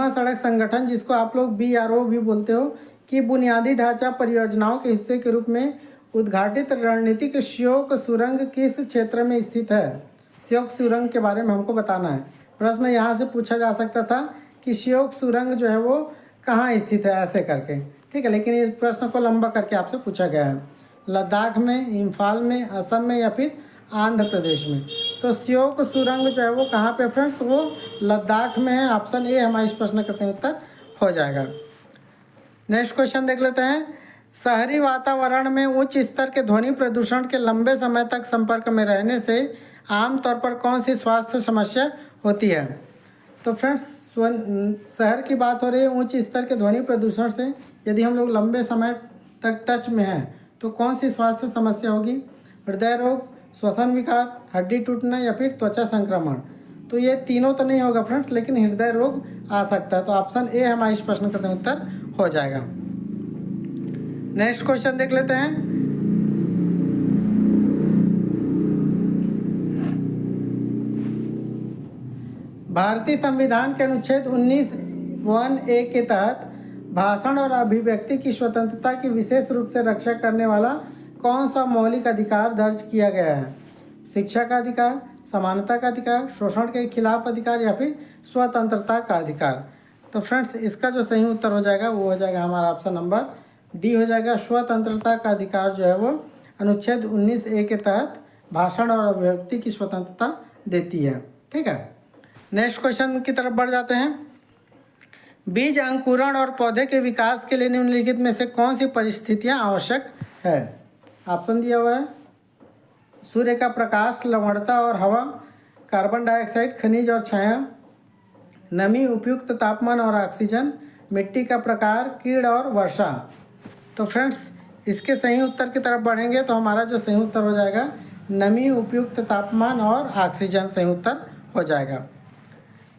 सड़क संगठन जिसको आप लोग BRO भी बोलते हो कि बुनियादी ढांचा परियोजनाओं के हिस्से के रूप में उद्घाटित रणनीतिक श्योक सुरंग किस क्षेत्र में स्थित है? श्योक सुरंग के बारे में हमको बताना है। प्रश्न यहाँ से पूछा जा सकता था कि श्योक सुरंग जो है वो कहाँ स्थित है, ऐसे करके, ठीक है। लेकिन इस प्रश्न को लंबा करके आपसे पूछा गया है, लद्दाख में, इम्फाल में, असम में या फिर आंध्र प्रदेश में। तो श्योक सुरंग जो है वो कहाँ पे फ्रेंड्स? वो लद्दाख में है, ऑप्शन ए हमारे इस प्रश्न का सही उत्तर हो जाएगा। नेक्स्ट क्वेश्चन देख लेते हैं। शहरी वातावरण में उच्च स्तर के ध्वनि प्रदूषण के लंबे समय तक संपर्क में रहने से आमतौर पर कौन सी स्वास्थ्य समस्या होती है? तो फ्रेंड्स, शहर की बात हो रही है, उच्च स्तर के ध्वनि प्रदूषण से यदि हम लोग लंबे समय तक टच में हैं तो कौन सी स्वास्थ्य समस्या होगी? हृदय रोग, श्वसन विकार, हड्डी टूटना या फिर त्वचा संक्रमण। तो ये तीनों तो नहीं होगा फ्रेंड्स, लेकिन हृदय रोग आ सकता है। तो ऑप्शन ए हमारे इस प्रश्न का उत्तर हो जाएगा। नेक्स्ट क्वेश्चन देख लेते हैं। भारतीय संविधान के अनुच्छेद 19(1)(a) के तहत भाषण और अभिव्यक्ति की स्वतंत्रता की विशेष रूप से रक्षा करने वाला कौन सा मौलिक अधिकार दर्ज किया गया है? शिक्षा का अधिकार, समानता का अधिकार, शोषण के खिलाफ अधिकार या फिर स्वतंत्रता का अधिकार। तो फ्रेंड्स, इसका जो सही उत्तर हो जाएगा वो हो जाएगा हमारा ऑप्शन नंबर डी हो जाएगा। स्वतंत्रता का अधिकार जो है वो अनुच्छेद 19(a) के तहत भाषण और अभिव्यक्ति की स्वतंत्रता देती है, ठीक है। नेक्स्ट क्वेश्चन की तरफ बढ़ जाते हैं। बीज अंकुरण और पौधे के विकास के लिए निम्नलिखित में से कौन सी परिस्थितियां आवश्यक है? ऑप्शन दिया हुआ है सूर्य का प्रकाश, लवणता और हवा, कार्बन डाइऑक्साइड, खनिज और छाया, नमी, उपयुक्त तापमान और ऑक्सीजन, मिट्टी का प्रकार, कीड़ और वर्षा। तो फ्रेंड्स, इसके सही उत्तर की तरफ बढ़ेंगे तो हमारा जो सही उत्तर हो जाएगा नमी, उपयुक्त तापमान और ऑक्सीजन सही उत्तर हो जाएगा।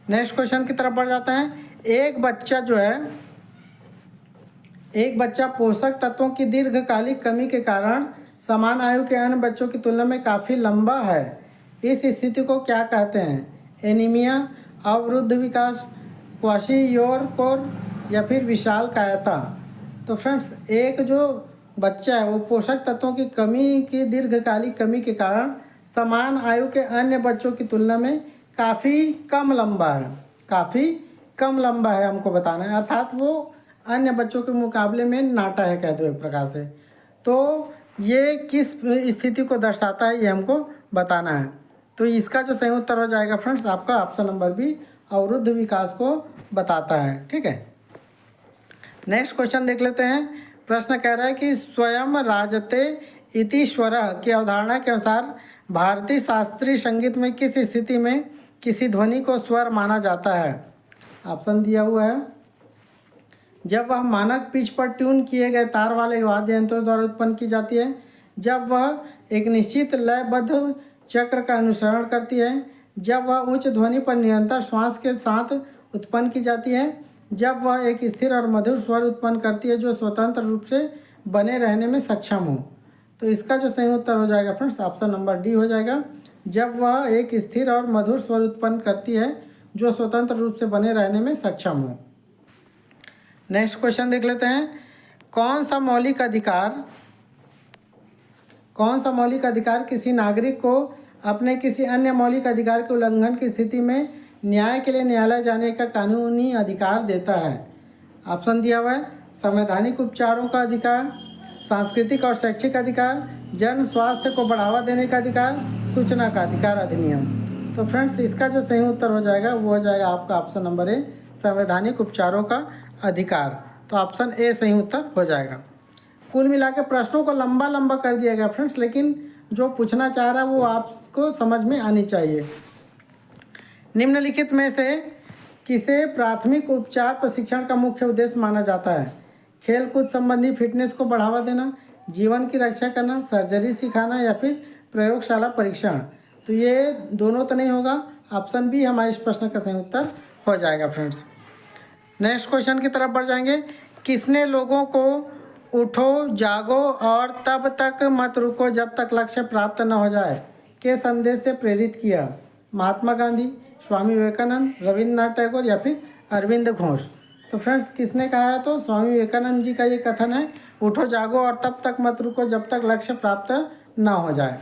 नेक्स्ट क्वेश्चन की तरफ बढ़ जाते हैं। एक बच्चा पोषक तत्वों की दीर्घकालिक कमी के कारण समान आयु के अन्य बच्चों की तुलना में काफ़ी लंबा है। इस स्थिति को क्या कहते हैं? एनीमिया, अवरुद्ध विकास, क्वाशियोरकोर या फिर विशाल कायता। तो फ्रेंड्स, एक जो बच्चा है वो पोषक तत्वों की कमी की दीर्घकालिक कमी के कारण समान आयु के अन्य बच्चों की तुलना में काफ़ी कम लंबा है हमको बताना है, अर्थात वो अन्य बच्चों के मुकाबले में नाटा है, कहते हो एक प्रकार से। तो ये किस स्थिति को दर्शाता है ये हमको बताना है। तो इसका जो सही उत्तर हो जाएगा फ्रेंड्स आपका ऑप्शन नंबर बी, अवरुद्ध विकास को बताता है, ठीक है। नेक्स्ट क्वेश्चन देख लेते हैं। प्रश्न कह रहा है कि स्वयं राजते इति स्वरः की अवधारणा के अनुसार भारतीय शास्त्रीय संगीत में किस स्थिति में किसी ध्वनि को स्वर माना जाता है? ऑप्शन दिया हुआ है जब वह मानक पिच पर ट्यून किए गए तार वाले वाद्य यंत्रों द्वारा उत्पन्न की जाती है, जब वह एक निश्चित लयबद्ध चक्र का अनुसरण करती है, जब वह उच्च ध्वनि पर निरंतर श्वास के साथ उत्पन्न की जाती है, जब वह एक स्थिर और मधुर स्वर उत्पन्न करती है जो स्वतंत्र रूप से बने रहने में सक्षम हो। तो इसका जो सही उत्तर हो जाएगा फ्रेंड्स ऑप्शन नंबर डी हो जाएगा। जब वह एक स्थिर और मधुर स्वर उत्पन्न करती है जो स्वतंत्र रूप से बने रहने में सक्षम हो। नेक्स्ट क्वेश्चन देख लेते हैं। कौन सा मौलिक अधिकार किसी नागरिक को अपने किसी अन्य मौलिक अधिकार के उल्लंघन की स्थिति में न्याय के लिए न्यायालय जाने का कानूनी अधिकार देता है? ऑप्शन दिया हुआ है संवैधानिक उपचारों का अधिकार, सांस्कृतिक और शैक्षिक अधिकार, जन स्वास्थ्य को बढ़ावा देने का अधिकार, सूचना का अधिकार अधिनियम। तो फ्रेंड्स इसका जो सही उत्तर हो जाएगा वो हो जाएगा आपका ऑप्शन नंबर ए संवैधानिक उपचारों का अधिकार। तो ऑप्शन ए सही उत्तर हो जाएगा। कुल मिला के प्रश्नों को लंबा कर दिया गया फ्रेंड्स, लेकिन जो पूछना चाह रहा है वो आपको समझ में आनी चाहिए। निम्नलिखित में से किसे प्राथमिक उपचार प्रशिक्षण का मुख्य उद्देश्य माना जाता है? खेलकूद संबंधी फिटनेस को बढ़ावा देना, जीवन की रक्षा करना, सर्जरी सिखाना या फिर प्रयोगशाला परीक्षण। तो ये दोनों तो नहीं होगा, ऑप्शन बी हमारे इस प्रश्न का सही उत्तर हो जाएगा फ्रेंड्स। नेक्स्ट क्वेश्चन की तरफ बढ़ जाएंगे। किसने लोगों को उठो, जागो और तब तक मत रुको जब तक लक्ष्य प्राप्त न हो जाए के संदेश से प्रेरित किया? महात्मा गांधी, स्वामी विवेकानंद, रविन्द्रनाथ टैगोर या फिर अरविंद घोष। तो फ्रेंड्स किसने कहा है? तो स्वामी विवेकानंद जी का ये कथन है, उठो जागो और तब तक मत रुको जब तक लक्ष्य प्राप्त ना हो जाए।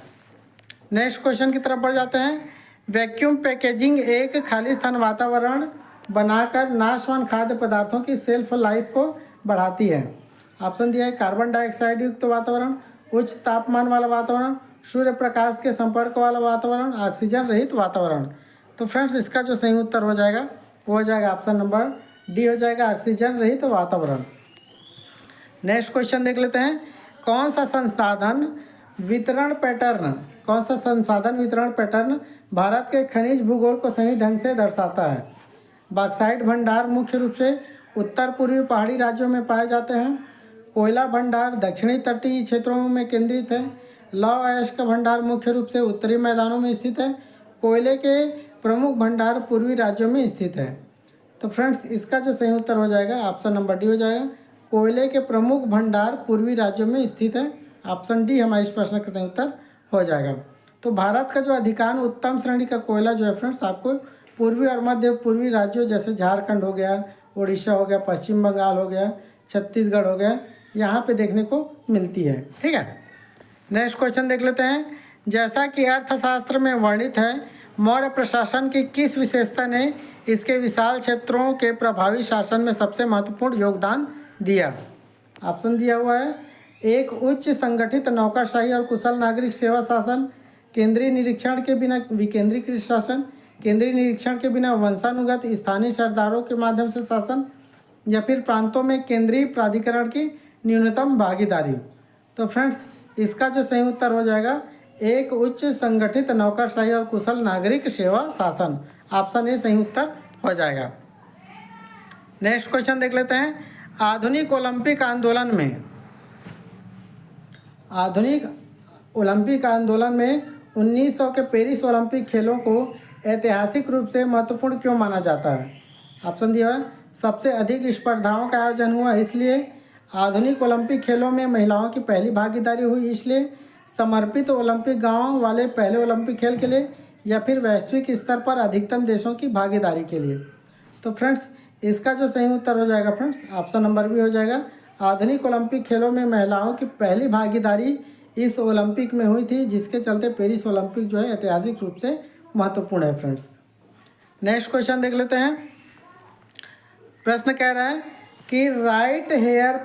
नेक्स्ट क्वेश्चन की तरफ बढ़ जाते हैं। वैक्यूम पैकेजिंग एक खालिस्तान वातावरण बनाकर नाशवान खाद्य पदार्थों की सेल्फ लाइफ को बढ़ाती है। ऑप्शन दिया है कार्बन डाइऑक्साइड युक्त वातावरण, उच्च तापमान वाला वातावरण, सूर्य प्रकाश के संपर्क वाला वातावरण, ऑक्सीजन रहित वातावरण। तो फ्रेंड्स इसका जो सही उत्तर हो जाएगा वो हो जाएगा ऑप्शन नंबर डी हो जाएगा, ऑक्सीजन रहित वातावरण। नेक्स्ट क्वेश्चन देख लेते हैं। कौन सा संसाधन वितरण पैटर्न भारत के खनिज भूगोल को सही ढंग से दर्शाता है? बॉक्साइट भंडार मुख्य रूप से उत्तर पूर्वी पहाड़ी राज्यों में पाए जाते हैं। कोयला भंडार दक्षिणी तटीय क्षेत्रों में केंद्रित है। लौह अयस्क का भंडार मुख्य रूप से उत्तरी मैदानों में स्थित है। कोयले के प्रमुख भंडार पूर्वी राज्यों में स्थित है। तो फ्रेंड्स इसका जो सही उत्तर हो जाएगा ऑप्शन नंबर डी हो जाएगा, कोयले के प्रमुख भंडार पूर्वी राज्यों में स्थित है। ऑप्शन डी हमारे इस प्रश्न का सही उत्तर हो जाएगा। तो भारत का जो अधिकांश उत्तम श्रेणी का कोयला जो है फ्रेंड्स आपको पूर्वी और मध्य पूर्वी राज्यों जैसे झारखंड हो गया, उड़ीसा हो गया, पश्चिम बंगाल हो गया, छत्तीसगढ़ हो गया, यहाँ पे देखने को मिलती है। ठीक है, नेक्स्ट क्वेश्चन देख लेते हैं। जैसा कि अर्थशास्त्र में वर्णित है, मौर्य प्रशासन की किस विशेषता ने इसके विशाल क्षेत्रों के प्रभावी शासन में सबसे महत्वपूर्ण योगदान दिया? ऑप्शन दिया हुआ है एक उच्च संगठित नौकरशाही और कुशल नागरिक सेवा शासन, केंद्रीय निरीक्षण के बिना विकेंद्रीकृत शासन, केंद्रीय निरीक्षण के बिना वंशानुगत स्थानीय सरदारों के माध्यम से शासन, या फिर प्रांतों में केंद्रीय प्राधिकरण की न्यूनतम भागीदारी। तो फ्रेंड्स इसका जो सही उत्तर हो जाएगा एक उच्च संगठित नौकरशाही और कुशल नागरिक सेवा शासन। ऑप्शन ए सही उत्तर हो जाएगा। नेक्स्ट क्वेश्चन देख लेते हैं। आधुनिक ओलंपिक आंदोलन में 1900 के पेरिस ओलंपिक खेलों को ऐतिहासिक रूप से महत्वपूर्ण क्यों माना जाता है? ऑप्शन दिया है सबसे अधिक स्पर्धाओं का आयोजन हुआ इसलिए, आधुनिक ओलंपिक खेलों में महिलाओं की पहली भागीदारी हुई इसलिए, समर्पित ओलंपिक गांव वाले पहले ओलंपिक खेल के लिए, या फिर वैश्विक स्तर पर अधिकतम देशों की भागीदारी के लिए। तो फ्रेंड्स इसका जो सही उत्तर हो जाएगा फ्रेंड्स ऑप्शन नंबर बी हो जाएगा। आधुनिक ओलंपिक खेलों में महिलाओं की पहली भागीदारी इस ओलंपिक में हुई थी, जिसके चलते पेरिस ओलंपिक जो है ऐतिहासिक रूप से महत्वपूर्ण है फ्रेंड्स। नेक्स्ट क्वेश्चन देख लेते हैं। प्रश्न कह रहा है कि राइट हेयर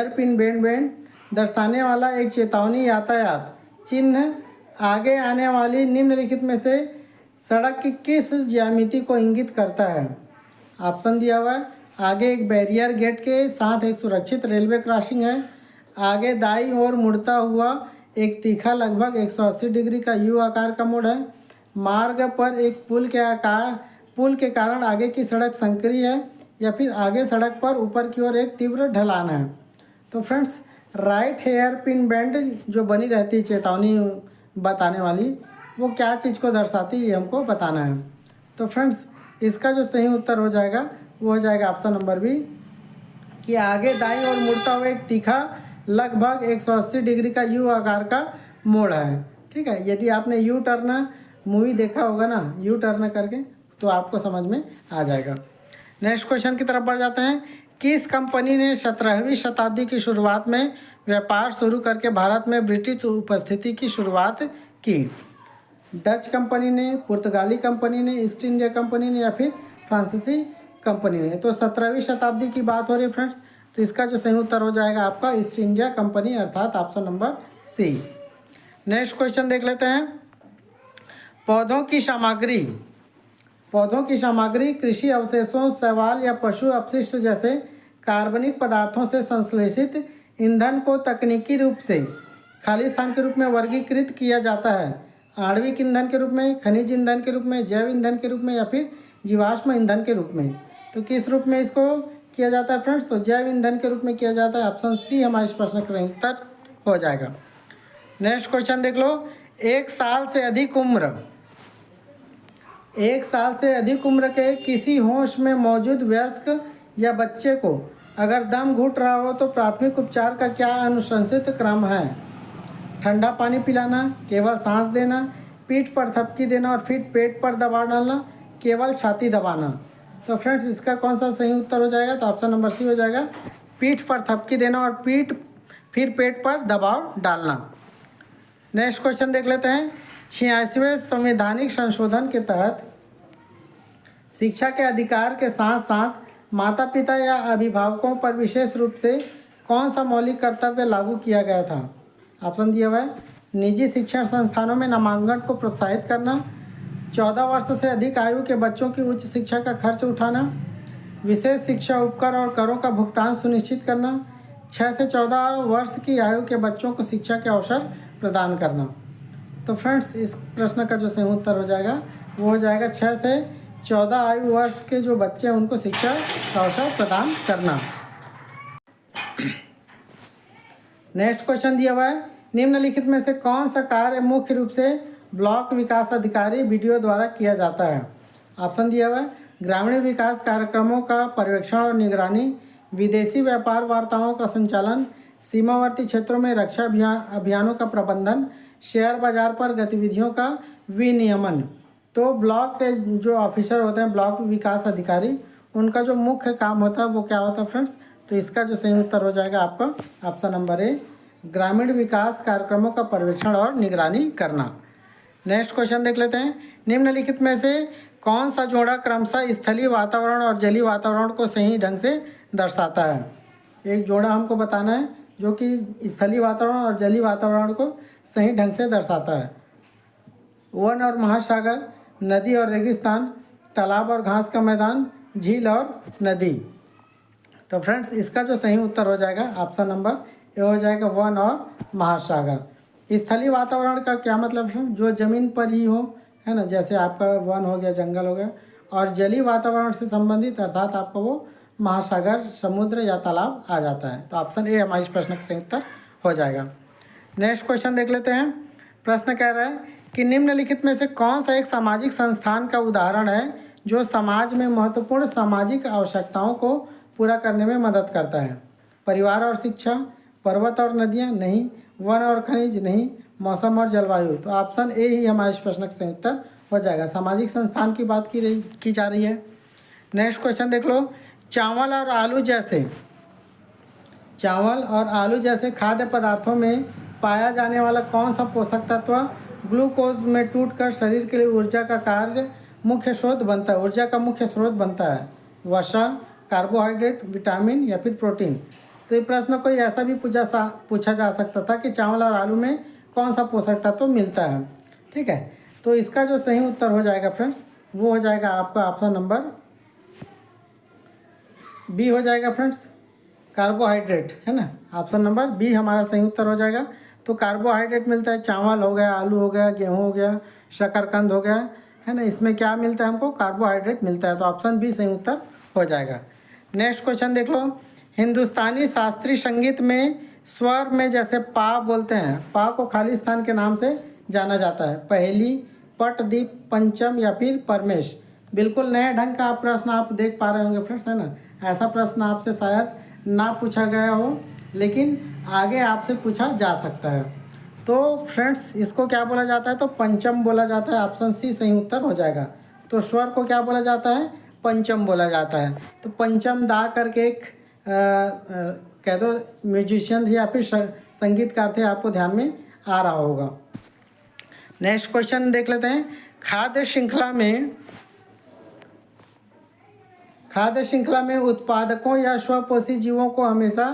पिन बेंड दर्शाने वाला एक चेतावनी यातायात चिन्ह आगे आने वाली निम्नलिखित में से सड़क की किस ज्यामिति को इंगित करता है? ऑप्शन दिया हुआ है आगे एक बैरियर गेट के साथ एक सुरक्षित रेलवे क्रॉसिंग है, आगे दाईं ओर मुड़ता हुआ एक तीखा लगभग 180 डिग्री का यू आकार का मोड़ है, मार्ग पर एक पुल के कारण आगे की सड़क संकरी है, या फिर आगे सड़क पर ऊपर की ओर एक तीव्र ढलान है। तो friends right hairpin bend जो बनी रहती है चेतावनी बताने वाली, वो क्या चीज़ को दर्शाती है हमको बताना है। तो फ्रेंड्स इसका जो सही उत्तर हो जाएगा वो हो जाएगा ऑप्शन नंबर बी, कि आगे दाईं ओर मुड़ता हुआ एक तीखा लगभग 180 डिग्री का यू आकार का मोड़ है। ठीक है, यदि आपने यू टर्न मूवी देखा होगा ना, यू टर्न करके, तो आपको समझ में आ जाएगा। नेक्स्ट क्वेश्चन की तरफ बढ़ जाते हैं। किस कंपनी ने 17वीं शताब्दी की शुरुआत में व्यापार शुरू करके भारत में ब्रिटिश उपस्थिति की शुरुआत की? डच कंपनी ने, पुर्तगाली कंपनी ने, ईस्ट इंडिया कंपनी ने, या फिर फ्रांसीसी कंपनी ने? तो 17वीं शताब्दी की बात हो रही है फ्रेंड्स, तो इसका जो सही उत्तर हो जाएगा आपका ईस्ट इंडिया कंपनी, अर्थात option number C. Next question देख लेते हैं। पौधों की सामग्री कृषि अवशेषों, शैवाल या पशु अपशिष्ट जैसे कार्बनिक पदार्थों से संश्लेषित ईंधन को तकनीकी रूप से खालिस्तान के रूप में वर्गीकृत किया जाता है। आणविक ईंधन के रूप में, खनिज ईंधन के रूप में, जैव ईंधन के रूप में, या फिर जीवाश्म ईंधन के रूप में? तो किस रूप में इसको किया जाता है फ्रेंड्स? तो जैव ईंधन के रूप में किया जाता है। ऑप्शन सी हमारे इस प्रश्न का उत्तर हो जाएगा। नेक्स्ट क्वेश्चन देख लो। एक साल से अधिक उम्र के किसी होश में मौजूद वयस्क या बच्चे को अगर दम घुट रहा हो तो प्राथमिक उपचार का क्या अनुशंसित क्रम है? ठंडा पानी पिलाना, केवल सांस देना, पीठ पर थपकी देना और फिर पेट पर दबाव डालना, केवल छाती दबाना? तो फ्रेंड्स इसका कौन सा सही उत्तर हो जाएगा? तो ऑप्शन नंबर सी हो जाएगा, पीठ पर थपकी देना और फिर पेट पर दबाव डालना। नेक्स्ट क्वेश्चन देख लेते हैं। 86वें संवैधानिक संशोधन के तहत शिक्षा के अधिकार के साथ साथ माता पिता या अभिभावकों पर विशेष रूप से कौन सा मौलिक कर्तव्य लागू किया गया था? ऑप्शन दिया हुआ है। निजी शिक्षण संस्थानों में नामांकन को प्रोत्साहित करना, 14 वर्ष से अधिक आयु के बच्चों की उच्च शिक्षा का खर्च उठाना, विशेष शिक्षा उपकर और करों का भुगतान सुनिश्चित करना, 6 से 14 वर्ष की आयु के बच्चों को शिक्षा के अवसर प्रदान करना? तो फ्रेंड्स इस प्रश्न का जो सही उत्तर हो जाएगा वो हो जाएगा 6 से 14 आयु वर्ष के जो बच्चे हैं उनको शिक्षा का अवसर प्रदान करना। नेक्स्ट क्वेश्चन दिया हुआ है। निम्नलिखित में से कौन सा कार्य मुख्य रूप से ब्लॉक विकास अधिकारी बीडीओ द्वारा किया जाता है? ऑप्शन दिया हुआ है। ग्रामीण विकास कार्यक्रमों का पर्यवेक्षण और निगरानी, विदेशी व्यापार वार्ताओं का संचालन, सीमावर्ती क्षेत्रों में रक्षा अभियानों का प्रबंधन, शेयर बाजार पर गतिविधियों का विनियमन। तो ब्लॉक के जो ऑफिसर होते हैं, ब्लॉक विकास अधिकारी, उनका जो मुख्य काम होता है वो क्या होता है फ्रेंड्स? तो इसका जो सही उत्तर हो जाएगा आपका ऑप्शन नंबर ए, ग्रामीण विकास कार्यक्रमों का पर्यवेक्षण और निगरानी करना। नेक्स्ट क्वेश्चन देख लेते हैं। निम्नलिखित में से कौन सा जोड़ा क्रमशः स्थलीय वातावरण और जलीय वातावरण को सही ढंग से दर्शाता है? एक जोड़ा हमको बताना है जो कि स्थलीय वातावरण और जलीय वातावरण को सही ढंग से दर्शाता है। वन और महासागर, नदी और रेगिस्तान, तालाब और घास का मैदान, झील और नदी। तो फ्रेंड्स इसका जो सही उत्तर हो जाएगा ऑप्शन नंबर ए हो जाएगा, वन और महासागर। स्थलीय वातावरण का क्या मतलब है? जो ज़मीन पर ही हो, है ना, जैसे आपका वन हो गया, जंगल हो गया। और जलीय वातावरण से संबंधित अर्थात आपका वो महासागर, समुद्र या तालाब आ जाता है। तो ऑप्शन ए हमारे इस प्रश्न का सही उत्तर हो जाएगा। नेक्स्ट क्वेश्चन देख लेते हैं। प्रश्न कह रहा है कि निम्नलिखित में से कौन सा एक सामाजिक संस्थान का उदाहरण है जो समाज में महत्वपूर्ण सामाजिक आवश्यकताओं को पूरा करने में मदद करता है? परिवार और शिक्षा, पर्वत और नदियाँ नहीं, वन और खनिज नहीं, मौसम और जलवायु। तो ऑप्शन ए ही हमारे इस प्रश्न का सही उत्तर हो जाएगा। सामाजिक संस्थान की बात की जा रही है। नेक्स्ट क्वेश्चन देख लो। चावल और आलू जैसे खाद्य पदार्थों में पाया जाने वाला कौन सा पोषक तत्व ग्लूकोज में टूटकर शरीर के लिए ऊर्जा का मुख्य स्रोत बनता है? वसा, कार्बोहाइड्रेट, विटामिन या फिर प्रोटीन? तो ये प्रश्न कोई ऐसा भी पूछा जा सकता था कि चावल और आलू में कौन सा पोषक तत्व मिलता है। ठीक है, तो इसका जो सही उत्तर हो जाएगा फ्रेंड्स वो हो जाएगा आपका ऑप्शन नंबर बी हो जाएगा फ्रेंड्स, कार्बोहाइड्रेट, है ना। ऑप्शन नंबर बी हमारा सही उत्तर हो जाएगा। तो कार्बोहाइड्रेट मिलता है, चावल हो गया, आलू हो गया, गेहूँ हो गया, शकरकंद हो गया, है ना। इसमें क्या मिलता है हमको? कार्बोहाइड्रेट मिलता है। तो ऑप्शन बी सही उत्तर हो जाएगा। नेक्स्ट क्वेश्चन देख लो। हिंदुस्तानी शास्त्रीय संगीत में स्वर में जैसे पा बोलते हैं, पा को खालिस्तान के नाम से जाना जाता है? पहली, पटदीप, पंचम या फिर परमेश? बिल्कुल नए ढंग का प्रश्न आप देख पा रहे होंगे फ्रेंड्स, है ना। ऐसा प्रश्न आपसे शायद ना पूछा गया हो, लेकिन आगे आपसे पूछा जा सकता है। तो फ्रेंड्स इसको क्या बोला जाता है, तो पंचम बोला जाता है। ऑप्शन सी सही उत्तर हो जाएगा। तो स्वर को क्या बोला जाता है, पंचम बोला जाता है। तो पंचम दा करके एक कह दो म्यूजिशियन थे या फिर संगीतकार थे, आपको ध्यान में आ रहा होगा। नेक्स्ट क्वेश्चन देख लेते हैं। खाद्य श्रृंखला में उत्पादकों या स्वपोषी जीवों को हमेशा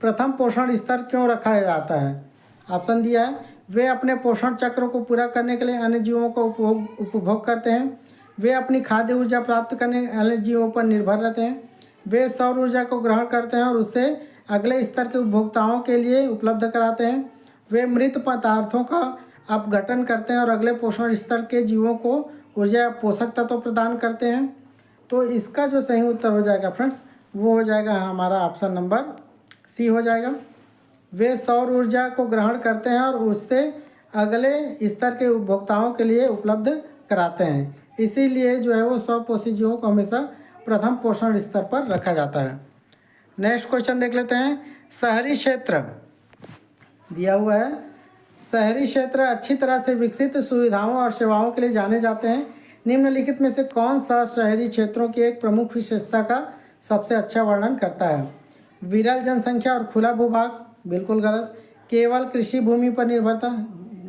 प्रथम पोषण स्तर क्यों रखा जाता है। ऑप्शन दिया है, वे अपने पोषण चक्र को पूरा करने के लिए अन्य जीवों को उपभोग करते हैं, वे अपनी खाद्य ऊर्जा प्राप्त करने अन्य जीवों पर निर्भर रहते हैं, वे सौर ऊर्जा को ग्रहण करते हैं और उससे अगले स्तर के उपभोक्ताओं के लिए उपलब्ध कराते हैं, वे मृत पदार्थों का अपघटन करते हैं और अगले पोषण स्तर के जीवों को ऊर्जा या पोषक तत्व प्रदान करते हैं। तो इसका जो सही उत्तर हो जाएगा फ्रेंड्स, वो हो जाएगा हमारा ऑप्शन नंबर सी हो जाएगा। वे सौर ऊर्जा को ग्रहण करते हैं और उससे अगले स्तर के उपभोक्ताओं के लिए उपलब्ध कराते हैं, इसीलिए जो है वो स्वपोषी जीवों को हमेशा प्रथम पोषण स्तर पर रखा जाता है। नेक्स्ट क्वेश्चन देख लेते हैं। शहरी क्षेत्र दिया हुआ है, शहरी क्षेत्र अच्छी तरह से विकसित सुविधाओं और सेवाओं के लिए जाने जाते हैं। निम्नलिखित में से कौन सा शहरी क्षेत्रों की एक प्रमुख विशेषता का सबसे अच्छा वर्णन करता है। विरल जनसंख्या और खुला भूभाग, बिल्कुल गलत। केवल कृषि भूमि पर निर्भरता,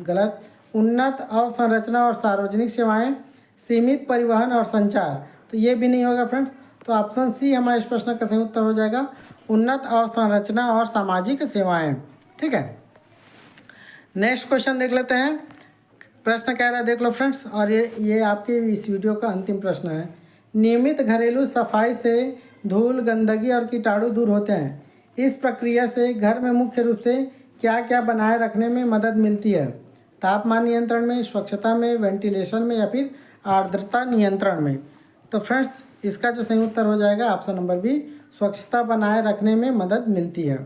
गलत। उन्नत अवसंरचना और सार्वजनिक सेवाएं, सीमित परिवहन और संचार, तो ये भी नहीं होगा फ्रेंड्स। तो ऑप्शन सी हमारे इस प्रश्न का सही उत्तर हो जाएगा, उन्नत अवसंरचना और सामाजिक सेवाएं। ठीक है, नेक्स्ट क्वेश्चन देख लेते हैं। प्रश्न कह रहा है, देख लो फ्रेंड्स, और ये आपके इस वीडियो का अंतिम प्रश्न है। नियमित घरेलू सफाई से धूल, गंदगी और कीटाणु दूर होते हैं। इस प्रक्रिया से घर में मुख्य रूप से क्या क्या बनाए रखने में मदद मिलती है। तापमान नियंत्रण में, स्वच्छता में, वेंटिलेशन में या फिर आर्द्रता नियंत्रण में। तो फ्रेंड्स इसका जो सही उत्तर हो जाएगा ऑप्शन नंबर बी, स्वच्छता बनाए रखने में मदद मिलती है।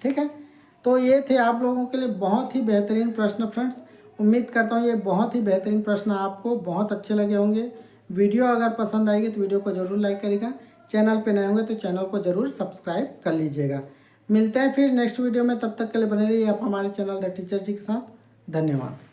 ठीक है, तो ये थे आप लोगों के लिए बहुत ही बेहतरीन प्रश्न फ्रेंड्स। उम्मीद करता हूँ ये बहुत ही बेहतरीन प्रश्न आपको बहुत अच्छे लगे होंगे। वीडियो अगर पसंद आएगी तो वीडियो को ज़रूर लाइक करिएगा। चैनल पे नए होंगे तो चैनल को ज़रूर सब्सक्राइब कर लीजिएगा। मिलते हैं फिर नेक्स्ट वीडियो में, तब तक के लिए बने रहिए आप हमारे चैनल द टीचर जी के साथ। धन्यवाद।